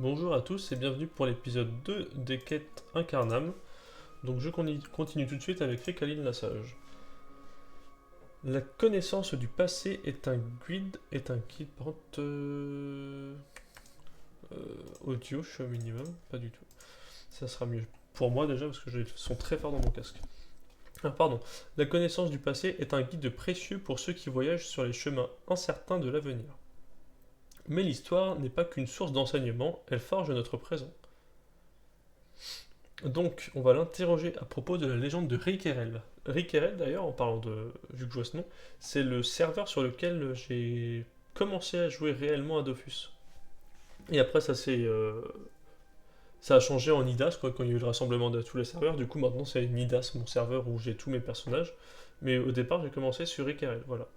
Bonjour à tous et bienvenue pour l'épisode 2 des quêtes Incarnam. Donc je continue tout de suite avec Récaline la Sage. La connaissance du passé est un guide, par contre, audio, je suis au minimum, pas du tout. Ça sera mieux pour moi déjà parce que je sont très fort dans mon casque. Ah, pardon. La connaissance du passé est un guide précieux pour ceux qui voyagent sur les chemins incertains de l'avenir. Mais l'histoire n'est pas qu'une source d'enseignement, elle forge notre présent. Donc, on va l'interroger à propos de la légende de Rikerel. Rikerel, d'ailleurs, en parlant de. Vu que je vois ce nom, c'est le serveur sur lequel j'ai commencé à jouer réellement à Dofus. Et après, ça a changé en Nidas, quoi, quand il y a eu le rassemblement de tous les serveurs. Du coup, maintenant, c'est Nidas, mon serveur où j'ai tous mes personnages. Mais au départ, j'ai commencé sur Rikerel, voilà.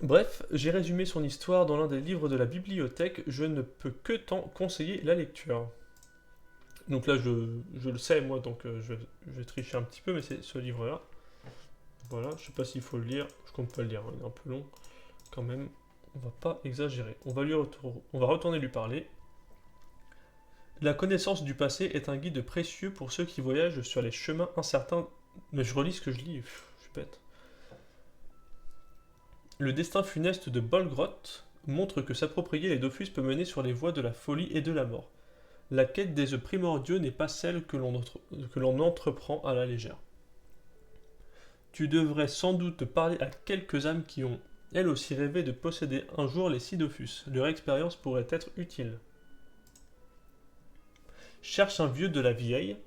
Bref, j'ai résumé son histoire dans l'un des livres de la bibliothèque. Je ne peux que t'en conseiller la lecture. Donc là, je le sais, moi, donc je vais tricher un petit peu, mais c'est ce livre-là. Voilà, je sais pas s'il faut le lire, je compte pas le lire, hein, il est un peu long, quand même. On va pas exagérer. On va retourner lui parler. La connaissance du passé est un guide précieux pour ceux qui voyagent sur les chemins incertains. Mais je relis ce que je lis, je suis bête. Le destin funeste de Bolgroth montre que s'approprier les Dofus peut mener sur les voies de la folie et de la mort. La quête des œufs primordiaux n'est pas celle que l'on entreprend à la légère. Tu devrais sans doute parler à quelques âmes qui ont, elles aussi, rêvé de posséder un jour les Sidofus. Leur expérience pourrait être utile. Cherche un vieux de la vieille,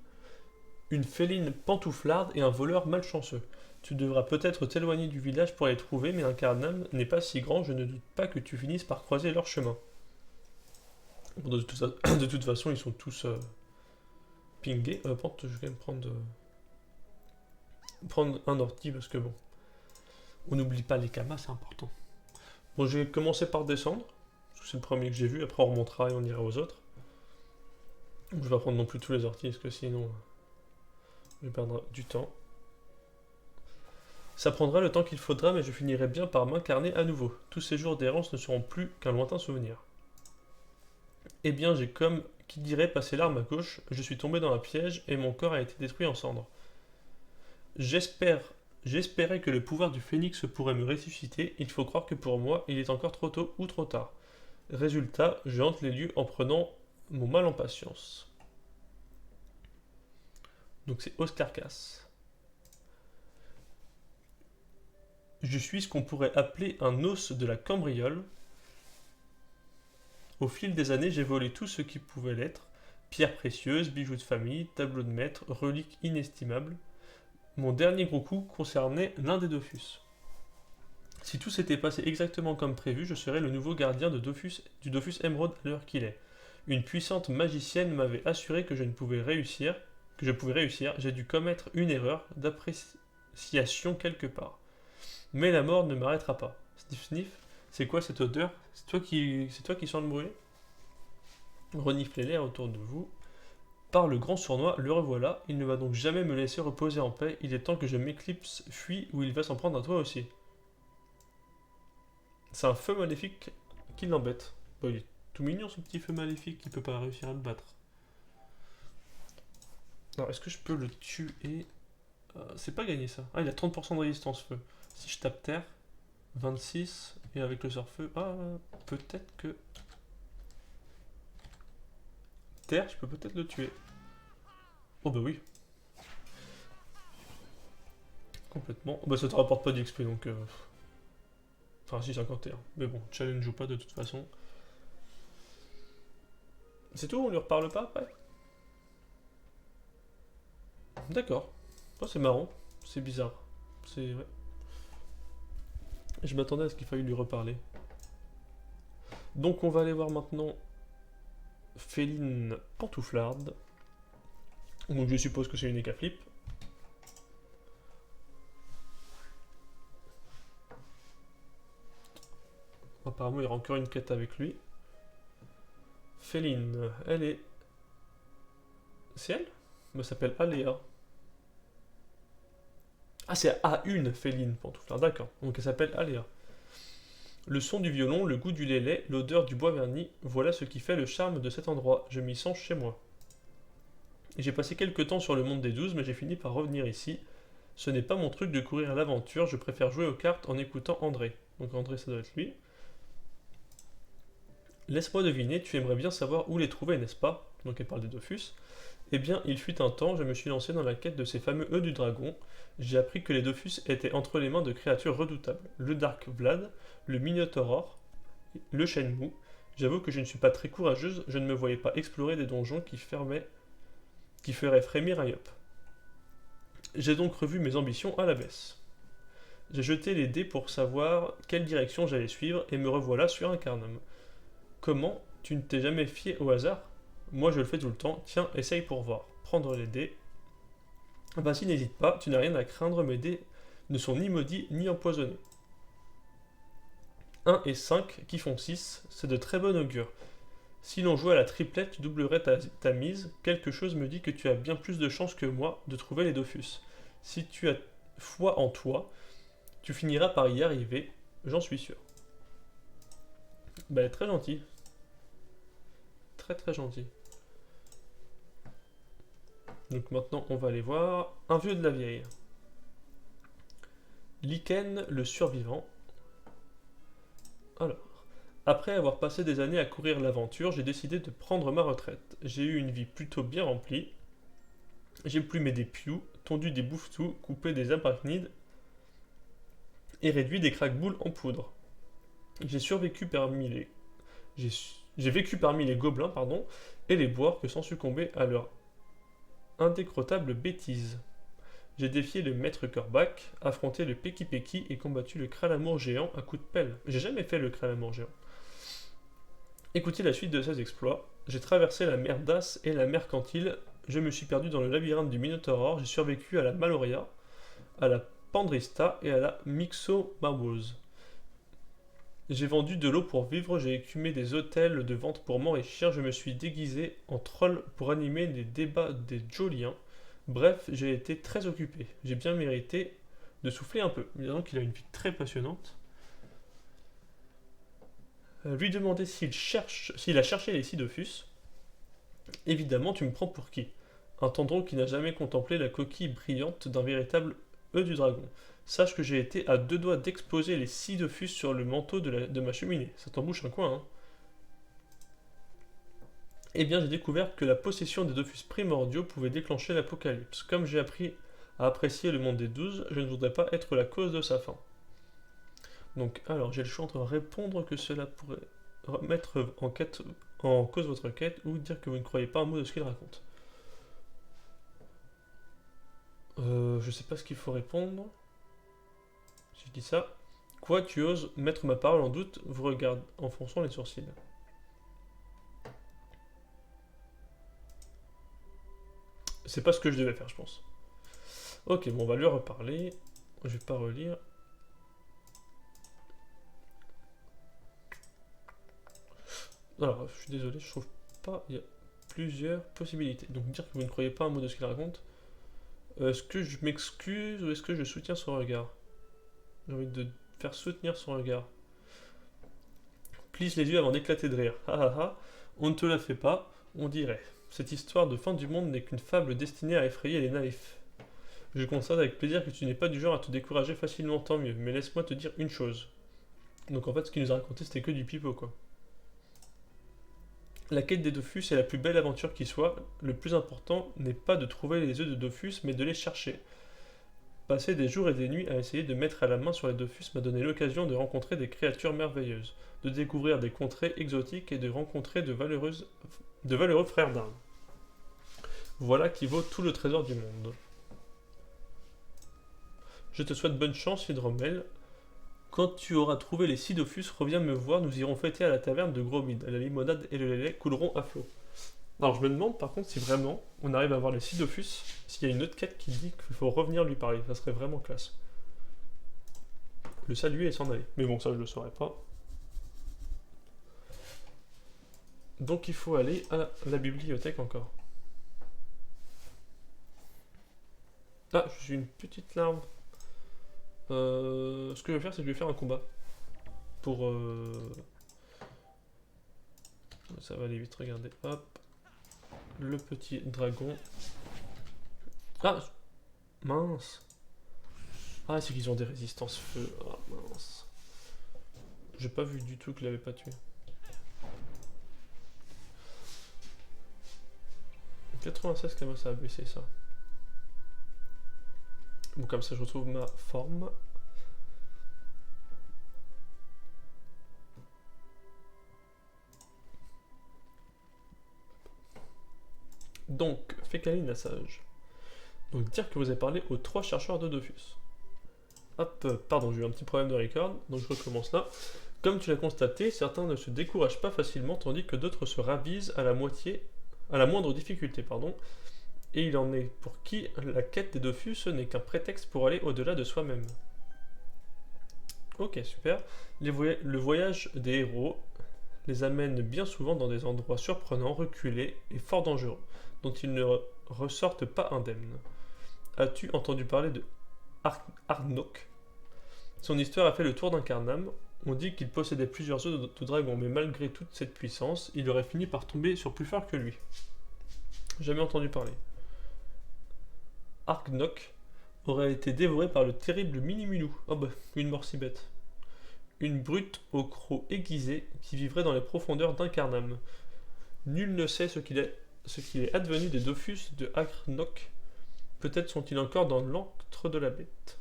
une féline pantouflarde et un voleur malchanceux. Tu devras peut-être t'éloigner du village pour les trouver, mais un Carnam n'est pas si grand, je ne doute pas que tu finisses par croiser leur chemin. Bon, de toute façon, ils sont tous pingés. Je vais quand même prendre un ordi parce que bon, on n'oublie pas les kamas, c'est important. Bon, je vais commencer par descendre, parce que c'est le premier que j'ai vu, après on remontera et on ira aux autres. Je vais pas prendre non plus tous les orties, parce que sinon, je vais perdre du temps. Ça prendra le temps qu'il faudra, mais je finirai bien par m'incarner à nouveau. Tous ces jours d'errance ne seront plus qu'un lointain souvenir. Eh bien, j'ai comme qui dirait passé l'arme à gauche, je suis tombé dans un piège et mon corps a été détruit en cendres. J'espérais que le pouvoir du phénix pourrait me ressusciter, il faut croire que pour moi, il est encore trop tôt ou trop tard. Résultat, je hante les lieux en prenant mon mal en patience. Donc c'est Oscar Cass. Je suis ce qu'on pourrait appeler un os de la cambriole. Au fil des années, j'ai volé tout ce qui pouvait l'être. Pierres précieuses, bijoux de famille, tableaux de maître, reliques inestimables. Mon dernier gros coup concernait l'un des Dofus. Si tout s'était passé exactement comme prévu, je serais le nouveau gardien du Dofus Emerald à l'heure qu'il est. Une puissante magicienne m'avait assuré que je pouvais réussir. J'ai dû commettre une erreur d'appréciation quelque part. Mais la mort ne m'arrêtera pas. Sniff sniff, c'est quoi cette odeur? C'est toi qui sens le bruit? Reniflez l'air autour de vous. Par le grand sournois, le revoilà. Il ne va donc jamais me laisser reposer en paix. Il est temps que je m'éclipse, fuis, ou il va s'en prendre à toi aussi. C'est un feu maléfique qui l'embête. Bon, il est tout mignon ce petit feu maléfique qui peut pas réussir à le battre. Alors, est-ce que je peux le tuer? C'est pas gagné ça. Ah, il a 30% de résistance feu. Si je tape terre, 26, et avec le sort-feu, peut-être que. Terre, je peux peut-être le tuer. Oh bah oui, complètement. Oh bah ça te rapporte pas d'XP donc. Enfin, si, 51. Mais bon, challenge ou pas de toute façon. C'est tout, on lui reparle pas après? D'accord. Oh, c'est marrant. C'est bizarre. C'est. Ouais. Je m'attendais à ce qu'il faille lui reparler. Donc, on va aller voir maintenant Féline Pantouflarde. Donc, je suppose que c'est une Ekaflip. Apparemment, il y aura encore une quête avec lui. Féline, elle est. C'est elle? Elle s'appelle Aléa. Ah, c'est A1 Féline Pantouflarde, d'accord. Donc, elle s'appelle Aléa. Le son du violon, le goût du lait, l'odeur du bois verni, voilà ce qui fait le charme de cet endroit. Je m'y sens chez moi. J'ai passé quelques temps sur le monde des 12, mais j'ai fini par revenir ici. Ce n'est pas mon truc de courir à l'aventure, je préfère jouer aux cartes en écoutant André. Donc André, ça doit être lui. Laisse-moi deviner, tu aimerais bien savoir où les trouver, n'est-ce pas? Donc elle parle des Dofus. Eh bien, il fut un temps, je me suis lancé dans la quête de ces fameux œufs du dragon. J'ai appris que les Dofus étaient entre les mains de créatures redoutables. Le Dark Vlad, le Minotaur, le Shenmue. J'avoue que je ne suis pas très courageuse, je ne me voyais pas explorer des donjons qui feraient frémir un yop. J'ai donc revu mes ambitions à la baisse. J'ai jeté les dés pour savoir quelle direction j'allais suivre et me revoilà sur un Carnum. Comment? Tu ne t'es jamais fié au hasard? Moi je le fais tout le temps, tiens, essaye pour voir. Prendre les dés. Vas-y, n'hésite pas, tu n'as rien à craindre, mes dés ne sont ni maudits ni empoisonnés. 1 et 5 qui font 6, c'est de très bon augure. Si l'on jouait à la triplette, tu doublerais ta mise. Quelque chose me dit que tu as bien plus de chances que moi de trouver les Dofus. Si tu as foi en toi, tu finiras par y arriver, j'en suis sûr. Bah, très gentil. Très très gentil. Donc maintenant, on va aller voir un vieux de la vieille. Lichen, le survivant. Alors, après avoir passé des années à courir l'aventure, j'ai décidé de prendre ma retraite. J'ai eu une vie plutôt bien remplie. J'ai plumé des pious, tondu des bouffetous, coupé des arachnides et réduit des craqueboules en poudre. J'ai survécu parmi les... J'ai vécu parmi les gobelins, pardon, et les boires que sans succomber à leur indécrottable bêtise. J'ai défié le maître Corbac, affronté le Peki Peki et combattu le Kralamour géant à coups de pelle. J'ai jamais fait le Kralamour géant. Écoutez la suite de ces exploits. J'ai traversé la mer d'As et la mercantile. Je me suis perdu dans le labyrinthe du Minotaur. J'ai survécu à la Maloria, à la Pandrista et à la Mixomawose. J'ai vendu de l'eau pour vivre, j'ai écumé des hôtels de vente pour m'enrichir, je me suis déguisé en troll pour animer les débats des Joliens. Bref, j'ai été très occupé. J'ai bien mérité de souffler un peu. Évidemment qu'il a une vie très passionnante. Lui demander s'il a cherché les Sidofus. Évidemment, tu me prends pour qui? Un tendron qui n'a jamais contemplé la coquille brillante d'un véritable œuf du dragon. Sache que j'ai été à 2 doigts d'exploser les 6 Dofus sur le manteau de ma cheminée. Ça t'embouche un coin, hein. Eh bien, j'ai découvert que la possession des Dofus primordiaux pouvait déclencher l'apocalypse. Comme j'ai appris à apprécier le monde des 12, je ne voudrais pas être la cause de sa fin. Donc, alors, j'ai le choix entre répondre que cela pourrait remettre en cause votre quête ou dire que vous ne croyez pas un mot de ce qu'il raconte. Je sais pas ce qu'il faut répondre. Si je dis ça. Quoi, tu oses mettre ma parole en doute? Vous regarde en fronçant les sourcils. C'est pas ce que je devais faire, je pense. Ok, bon, on va lui reparler. Je vais pas relire. Alors, je suis désolé, je trouve pas. Il y a plusieurs possibilités. Donc, dire que vous ne croyez pas un mot de ce qu'il raconte. Est-ce que je m'excuse ou est-ce que je soutiens son regard? J'ai envie de faire soutenir son regard. Plisse les yeux avant d'éclater de rire. Ha ha ha, on ne te la fait pas, on dirait. Cette histoire de fin du monde n'est qu'une fable destinée à effrayer les naïfs. Je constate avec plaisir que tu n'es pas du genre à te décourager facilement, tant mieux, mais laisse-moi te dire une chose. Donc en fait, ce qu'il nous a raconté, c'était que du pipeau, quoi. La quête des Dofus est la plus belle aventure qui soit. Le plus important n'est pas de trouver les œufs de Dofus, mais de les chercher. Passer des jours et des nuits à essayer de mettre à la main sur les Dofus m'a donné l'occasion de rencontrer des créatures merveilleuses, de découvrir des contrées exotiques et de rencontrer de valeureux frères d'armes. Voilà qui vaut tout le trésor du monde. Je te souhaite bonne chance, Hydromel. Quand tu auras trouvé les 6 Dofus, reviens me voir, nous irons fêter à la taverne de Gromid. La limonade et le lait couleront à flot. Alors je me demande par contre si vraiment on arrive à voir les 6 Dofus, s'il y a une autre quête qui dit qu'il faut revenir lui parler, ça serait vraiment classe. Le saluer et s'en aller. Mais bon, ça je le saurais pas. Donc il faut aller à la bibliothèque encore. Ah, je suis une petite larme. Ce que je vais faire, c'est que je vais faire un combat. pour... Ça va aller vite, regardez. Hop. Le petit dragon. Ah, mince. Ah, c'est qu'ils ont des résistances feu. Ah, mince. J'ai pas vu du tout qu'il l'avait pas tué. 96, comment ça a baissé ça? Bon, comme ça, je retrouve ma forme. Donc, Fécaline Sage. Donc, dire que vous avez parlé aux 3 chercheurs de Dofus. Hop, pardon, j'ai eu un petit problème de record, donc je recommence là. Comme tu l'as constaté, certains ne se découragent pas facilement, tandis que d'autres se ravisent à la moindre difficulté, pardon. Et il en est pour qui la quête des Dofus n'est qu'un prétexte pour aller au-delà de soi-même. Ok, super. Le voyage des héros les amène bien souvent dans des endroits surprenants, reculés et fort dangereux, dont ils ne ressortent pas indemnes. As-tu entendu parler de Arnok? Son histoire a fait le tour d'Incarnam. On dit qu'il possédait plusieurs œufs de dragon, mais malgré toute cette puissance, il aurait fini par tomber sur plus fort que lui. Jamais entendu parler. Arnok aurait été dévoré par le terrible Minimulou. Oh bah, une mort si bête. Une brute au croc aiguisé qui vivrait dans les profondeurs d'Incarnam. Nul ne sait ce qu'il est advenu des Dofus de Arnok. Peut-être sont-ils encore dans l'antre de la bête.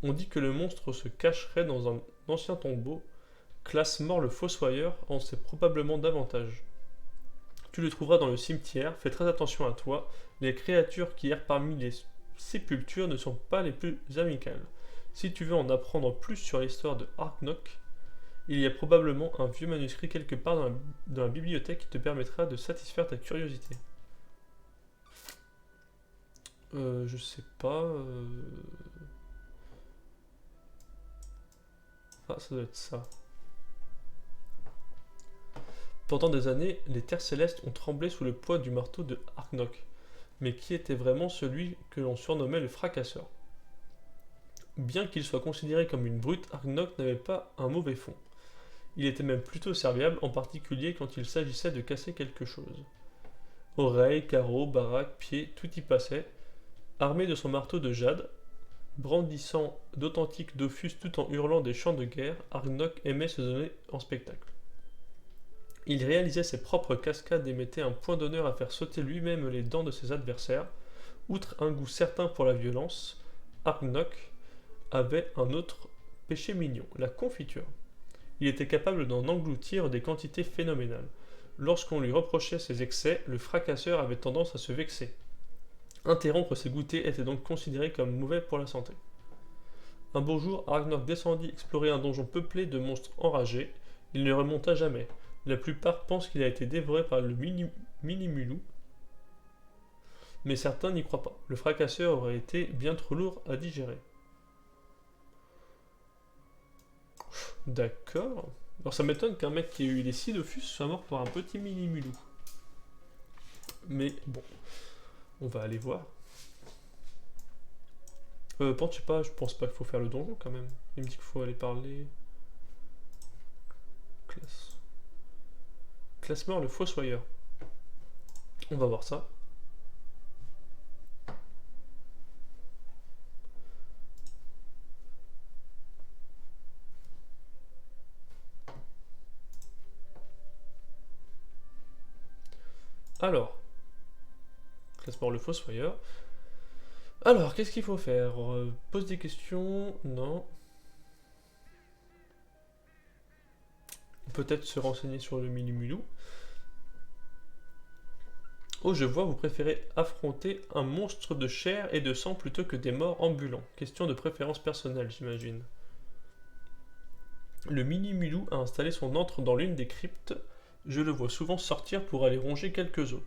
On dit que le monstre se cacherait dans un ancien tombeau. Classe-mort le fossoyeur en sait probablement davantage. Tu le trouveras dans le cimetière, fais très attention à toi. Les créatures qui errent parmi les sépultures ne sont pas les plus amicales. Si tu veux en apprendre plus sur l'histoire de Arnok, il y a probablement un vieux manuscrit quelque part dans la bibliothèque qui te permettra de satisfaire ta curiosité. Je sais pas. Ah, ça doit être ça. Pendant des années, les terres célestes ont tremblé sous le poids du marteau de Arnok. Mais qui était vraiment celui que l'on surnommait le fracasseur? Bien qu'il soit considéré comme une brute, Arnok n'avait pas un mauvais fond. Il était même plutôt serviable, en particulier quand il s'agissait de casser quelque chose. Oreilles, carreaux, baraques, pieds, tout y passait. Armé de son marteau de jade, brandissant d'authentiques Dofus tout en hurlant des chants de guerre, Arnok aimait se donner en spectacle. Il réalisait ses propres cascades et mettait un point d'honneur à faire sauter lui-même les dents de ses adversaires. Outre un goût certain pour la violence, Arnok avait un autre péché mignon, la confiture. Il était capable d'en engloutir des quantités phénoménales. Lorsqu'on lui reprochait ses excès, le fracasseur avait tendance à se vexer. Interrompre ses goûters était donc considéré comme mauvais pour la santé. Un beau jour, Arnok descendit explorer un donjon peuplé de monstres enragés. Il ne remonta jamais. La plupart pensent qu'il a été dévoré par le Minimulou, mais certains n'y croient pas. Le fracasseur aurait été bien trop lourd à digérer. D'accord. Alors ça m'étonne qu'un mec qui a eu les 6 Dofus soit mort pour un petit Minimulou. Mais bon, on va aller voir. Je sais pas, je pense pas qu'il faut faire le donjon quand même. Il me dit qu'il faut aller parler. Classe-mort le fossoyeur. On va voir ça. Alors, classe-mort le fossoyeur. Alors, qu'est-ce qu'il faut faire? Pose des questions? Non. Peut-être se renseigner sur le Minimulou. Oh, je vois, vous préférez affronter un monstre de chair et de sang plutôt que des morts ambulants. Question de préférence personnelle, j'imagine. Le Minimulou a installé son antre dans l'une des cryptes. Je le vois souvent sortir pour aller ronger quelques os.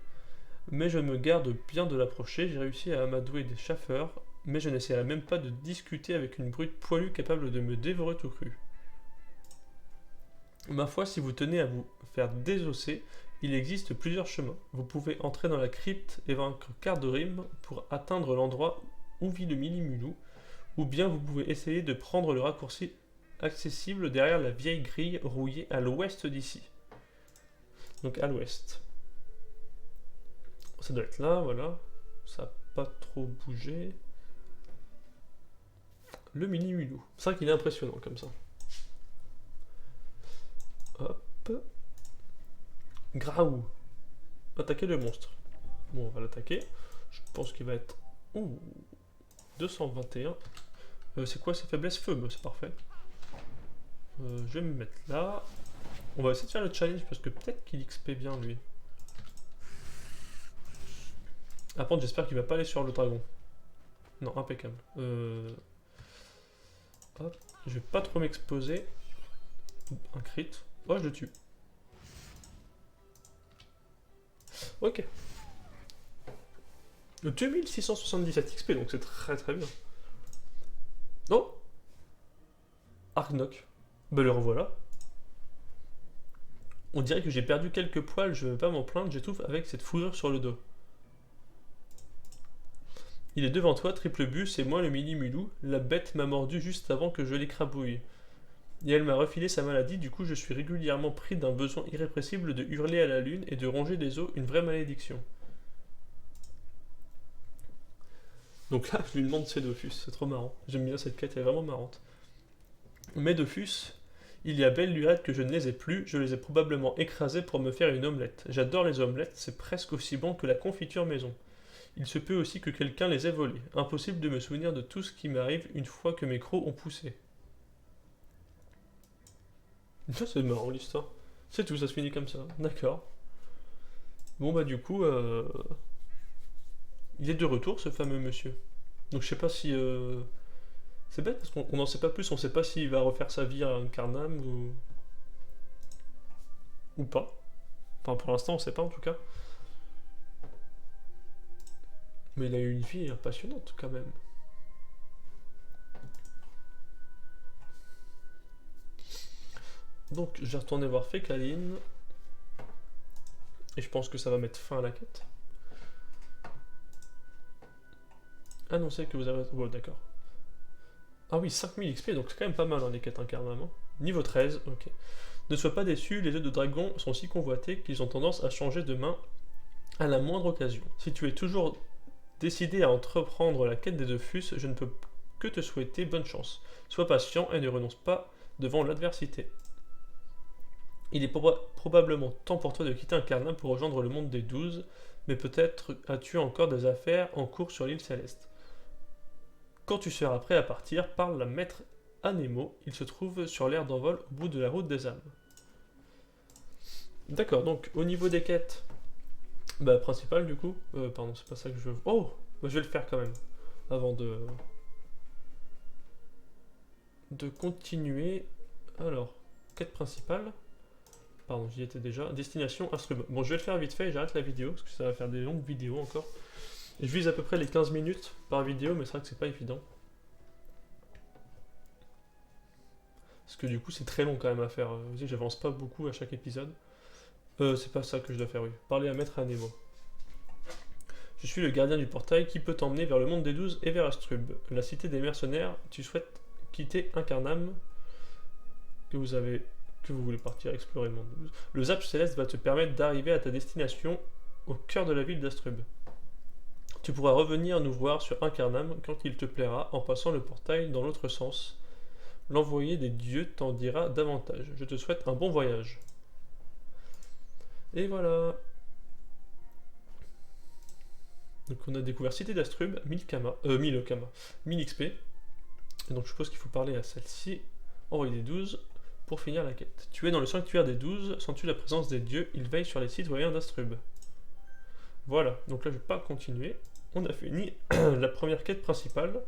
Mais je me garde bien de l'approcher. J'ai réussi à amadouer des chasseurs, mais je n'essaierai même pas de discuter avec une brute poilue capable de me dévorer tout cru. Ma foi, si vous tenez à vous faire désosser, il existe plusieurs chemins. Vous pouvez entrer dans la crypte et vaincre Cardorim pour atteindre l'endroit où vit le Minimulou, ou bien vous pouvez essayer de prendre le raccourci accessible derrière la vieille grille rouillée à l'ouest d'ici. Donc à l'ouest. Ça doit être là, voilà. Ça n'a pas trop bougé. Le mini mulou. C'est vrai qu'il est impressionnant comme ça. Hop. Graou. Attaquer le monstre. Bon, on va l'attaquer. Je pense qu'il va être... Ouh, 221. C'est quoi sa faiblesse? Feu, c'est parfait. Je vais me mettre là. On va essayer de faire le challenge parce que peut-être qu'il XP bien lui. Par contre, j'espère qu'il va pas aller sur le dragon. Non, impeccable. Hop. Je vais pas trop m'exposer. Un crit. Oh, je le tue. Ok. 2677 XP, donc c'est très très bien. Non. Argnok. Bah le revoilà. On dirait que j'ai perdu quelques poils, je vais pas m'en plaindre, j'étouffe avec cette fourrure sur le dos. Il est devant toi, triple but, c'est moi le mini mulou. La bête m'a mordu juste avant que je l'écrabouille. Et elle m'a refilé sa maladie, du coup je suis régulièrement pris d'un besoin irrépressible de hurler à la lune et de ronger des os, une vraie malédiction. Donc là, je lui demande c'est Dofus, c'est trop marrant. J'aime bien cette quête, elle est vraiment marrante. Mais Dofus, il y a belle lurette que je ne les ai plus, je les ai probablement écrasés pour me faire une omelette. J'adore les omelettes, c'est presque aussi bon que la confiture maison. Il se peut aussi que quelqu'un les ait volés. Impossible de me souvenir de tout ce qui m'arrive une fois que mes crocs ont poussé. Ça c'est marrant l'histoire. C'est tout, ça se finit comme ça. D'accord. Bon bah du coup, il est de retour ce fameux monsieur. Donc je sais pas si... C'est bête parce qu'on n'en sait pas plus, on sait pas s'il va refaire sa vie à Incarnam ou pas. Enfin pour l'instant on sait pas en tout cas. Mais il a eu une vie passionnante quand même. Donc je vais retourner voir Fécaline. Et je pense que ça va mettre fin à la quête. Annoncez que vous avez... Oh d'accord. Ah oui, 5000 XP, donc c'est quand même pas mal dans les quêtes Incarnam. Hein. Niveau 13, ok. Ne sois pas déçu, les œufs de dragon sont si convoités qu'ils ont tendance à changer de main à la moindre occasion. Si tu es toujours décidé à entreprendre la quête des Dofus, je ne peux que te souhaiter bonne chance. Sois patient et ne renonce pas devant l'adversité. Il est probablement temps pour toi de quitter Incarnam pour rejoindre le monde des 12, mais peut-être as-tu encore des affaires en cours sur l'île Céleste. Quand tu seras prêt à partir, parle à Maître Anemo, il se trouve sur l'aire d'envol au bout de la route des âmes. D'accord, donc au niveau des quêtes, bah principales du coup, pardon c'est pas ça que je veux... Oh, bah, je vais le faire quand même, avant de continuer. Alors, quête principale, pardon j'y étais déjà, destination Astrub. Bon je vais le faire vite fait et j'arrête la vidéo, parce que ça va faire des longues vidéos encore. Je vise à peu près les 15 minutes par vidéo, mais c'est vrai que c'est pas évident. Parce que du coup, c'est très long quand même à faire. Vous savez, j'avance pas beaucoup à chaque épisode. C'est pas ça que je dois faire, oui. Parler à Maître Anemo. Je suis le gardien du portail qui peut t'emmener vers le monde des 12 et vers Astrub. La cité des mercenaires, tu souhaites quitter Incarnam, que vous voulez partir explorer le monde des 12. Le Zap Céleste va te permettre d'arriver à ta destination au cœur de la ville d'Astrub. Tu pourras revenir nous voir sur Incarnam quand il te plaira en passant le portail dans l'autre sens. L'envoyé des dieux t'en dira davantage. Je te souhaite un bon voyage. Et voilà. Donc on a découvert Cité d'Astrub, 1000 XP. Et donc je suppose qu'il faut parler à celle-ci. Envoyer des 12 pour finir la quête. Tu es dans le sanctuaire des 12, sens-tu la présence des dieux? Ils veillent sur les citoyens d'Astrub. Voilà, donc là je vais pas continuer. On a fini la première quête principale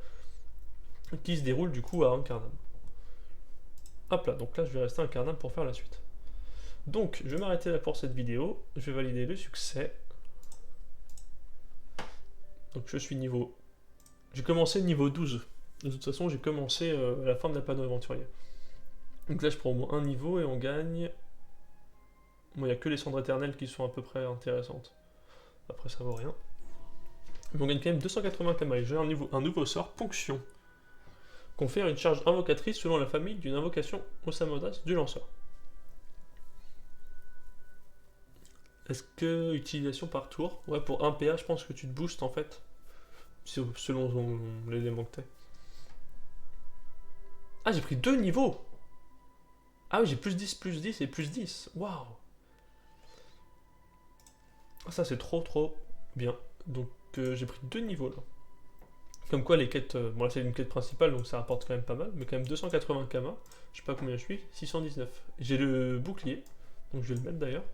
qui se déroule du coup à Incarnam. Hop là, donc là je vais rester à Incarnam pour faire la suite. Donc je vais m'arrêter là pour cette vidéo, je vais valider le succès. Donc je suis niveau... J'ai commencé niveau 12. De toute façon j'ai commencé à la fin de la panneau aventurier. Donc là je prends au moins un niveau et on gagne... Bon, il n'y a que les cendres éternelles qui sont à peu près intéressantes. Après ça vaut rien. Mais on gagne quand même 280 camailles. J'ai un nouveau sort, Ponction. Confère une charge invocatrice selon la famille d'une invocation au Samodas du lanceur. Est-ce que utilisation par tour? Ouais, pour 1 PA, je pense que tu te boostes en fait. Selon l'élément que t'as. Ah, j'ai pris 2 niveaux! Ah oui, j'ai plus 10 et plus 10. Waouh! Ah, ça, c'est trop bien. Donc, j'ai pris 2 niveaux là. Comme quoi, les quêtes. Bon, là, c'est une quête principale, donc ça rapporte quand même pas mal. Mais quand même 280 kama. Je sais pas combien je suis. 619. J'ai le bouclier. Donc, je vais le mettre d'ailleurs.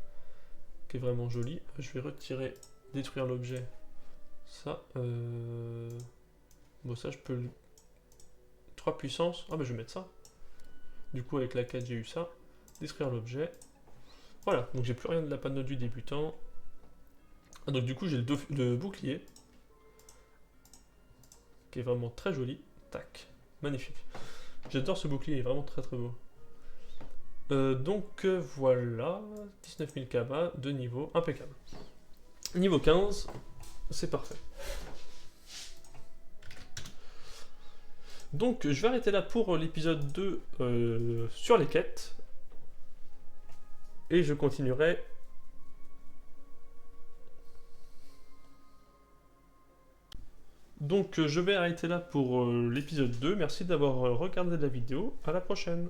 Qui est vraiment joli. Je vais retirer. Détruire l'objet. Ça. Bon, ça, je peux le. 3 puissances. Ah, bah, je vais mettre ça. Du coup, avec la quête, j'ai eu ça. Détruire l'objet. Voilà. Donc, j'ai plus rien de la panneau du débutant. Ah, donc, du coup, j'ai le bouclier. Qui est vraiment très joli. Tac. Magnifique. J'adore ce bouclier, il est vraiment très beau. Donc voilà, 19 000 kama, 2 niveaux, impeccable. Niveau 15, c'est parfait. Donc je vais arrêter là pour l'épisode 2 sur les quêtes. Et je continuerai. Donc je vais arrêter là pour l'épisode 2. Merci d'avoir regardé la vidéo. À la prochaine.